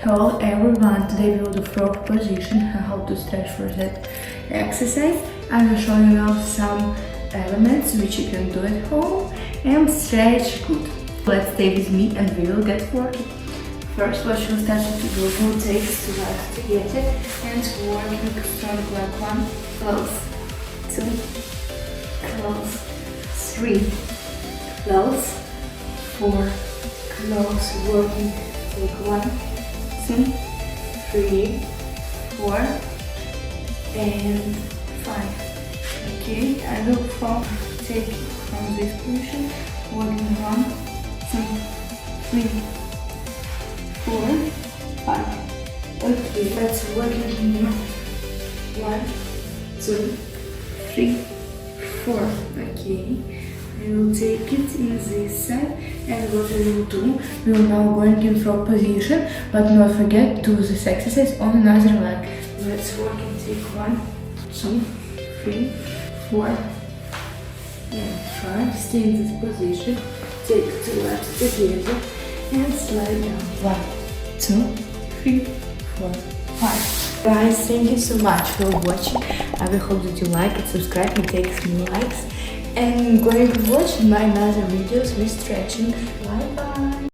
Hello everyone, today we will do frog position and how to stretch for that exercise. I will show you now some elements which you can do at home and stretch good. Let's stay with me and we will get working. First what you'll start to do, will take two legs together and working strong like one, close, two, close, three, close, four, close, working like one, 2, 3, 4 and 5. Okay, I will take from this position, working 1, 2, 3, 4, 5. Okay, let's work it here. 1, 2, 3, 4. Okay. I will take it in this side, and what we will do, we will now going in frog position, but not forget to do this exercise on another leg. Let's work and take 1, 2, 3, 4 and 5. Stay in this position, take two legs together and slide down. 1, 2, 3, 4, 5. Guys, thank you so much for watching. I will hope that you like it, subscribe and take some likes. And going to watch my other videos with stretching. Bye bye.